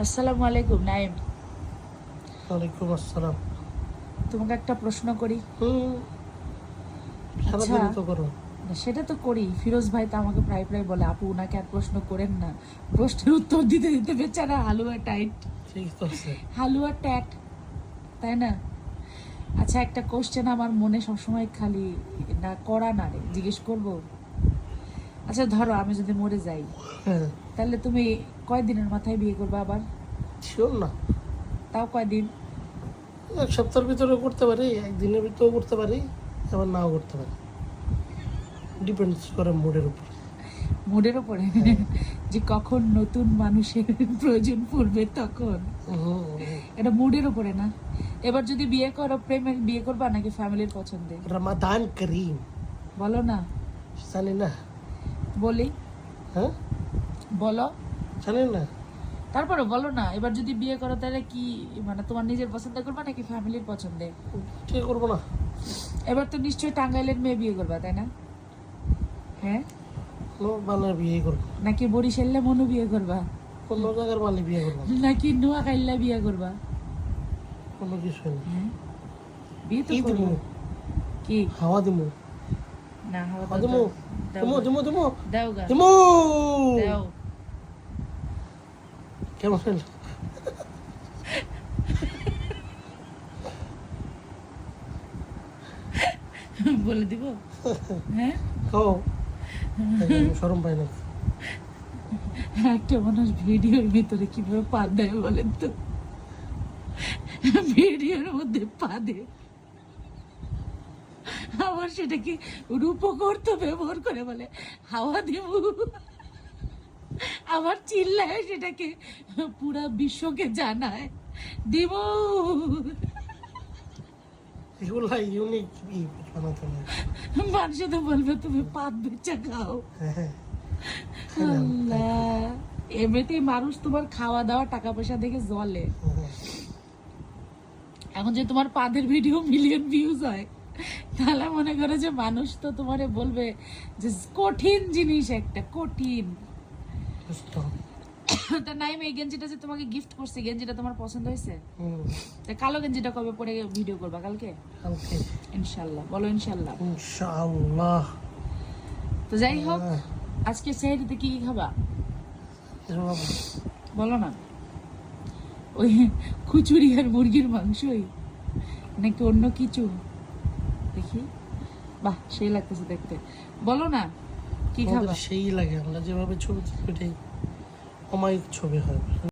আসসালামু আলাইকুম নাইম। ওয়ালাইকুম আসসালাম। তোমাকে একটা প্রশ্ন করি। আচ্ছা, সারাদিনই তো করো। সেটা তো করি। ফিরোজ ভাই তো আমাকে প্রায় প্রায় বলে, আপু ওনাকে আর প্রশ্ন করেন না, প্রশ্নের উত্তর দিতে দিতে বেচারা হালুয়া টাইট, ঠিক তো আছে। হালুয়া ট্যাট, তাই না? আচ্ছা, একটা কোশ্চেন আমার মনে সবসময় খালি না করা না রে, জিজ্ঞেস করব। আচ্ছা ধরো আমি যদি মরে যাই, হ্যাঁ, তাহলে তুমি কয়দিনের মাথায় বিয়ে করবে আবার? শিওর না। তাও কয়দিন? এক সপ্তাহের ভিতরে করতে পারি, একদিনের ভিতরেও করতে পারি, আবার নাও করতে পারি। ডিপেন্ডস করে মুডের উপর। মুডের ওপরে, যে কখন নতুন মানুষের প্রয়োজন পড়বে তখন। এটা মুডের উপরে না। এবার যদি বিয়ে করো, প্রেমের বিয়ে করবা নাকি ফ্যামিলির পছন্দে? রমাদান করিম। বলো না। জানি না। বলি, হ্যাঁ, বলো। জানি না। তারপরে বলো না, এবার যদি বিয়ে করো তাহলে কি মানে তোমার নিজের পছন্দে করবা নাকি ফ্যামিলির পছন্দে? ঠিক করবো না। এবার তো নিশ্চয়ই টাঙ্গাইলের মেয়ে বিয়ে করবা, তাই না? হ্যাঁ, বালের বিয়ে করবো। নাকি বরিশালে মনু বিয়ে করবা? কোনো জায়গার বালে বিয়ে করবো না। নাকি নোয়াখাইলা বিয়ে করবা? কোনো কিছু না। হ্যাঁ, বিয়ে তো কি করবো। দিমু? কি হাওয়া দিমু। না, হাওয়া হাওয়া দাও, দিমু। দাও দিমু গা। দিমু দিমু দাও গা, দিমু। দাও। কেমন হলো? বলে দিব। হ্যাঁ, ও শরম পাই না। একটা মানুষ ভিডিওর ভিতরে কিভাবে পা দেয় বলেন তো? ভিডিওর মধ্যে পা দেয়, আবার সেটাকে রূপকর্ত ব্যবহার করে বলে হাওয়া দেব, আবার চিল্লায় সেটাকে পুরা বিশ্বকে জানায় দিব। এগুলা ইউনিক বানাতে হবে। মানুষ তো বলবে তুমি পাত বেচা খাও। হ্যাঁ, আল্লাহ, এমনিতেই মানুষ তোমার খাওয়া দাওয়া টাকা পয়সা দেখে জ্বলে। এখন যে তোমার পাদের ভিডিও মিলিয়ন ভিউজ হয়, তাহলে মনে করো যে মানুষ তো তোমারে বলবে যে কঠিন জিনিস, একটা কঠিন। তা নাইম, এই গেঞ্জিটা যে তোমাকে গিফট করছে, গেঞ্জিটা তোমার পছন্দ হয়েছে? তা কালো গেঞ্জিটা কবে পরে ভিডিও করবা? কালকে কালকে ইনশাল্লাহ। বলো ইনশাল্লাহ। ইনশাআল্লাহ। তো যাই হোক, আজকে সেহরিতে কি কি খাবা বলো না? ওই খুচুরি আর মুরগির মাংসই নাকি অন্য কিছু? দেখি, বাহ সেই লাগতেছে দেখতে। বলো না কি খাবা? সেই লাগে, আমরা যেভাবে ছবি তুলি ওটাই অমায়িক ছবি হয়।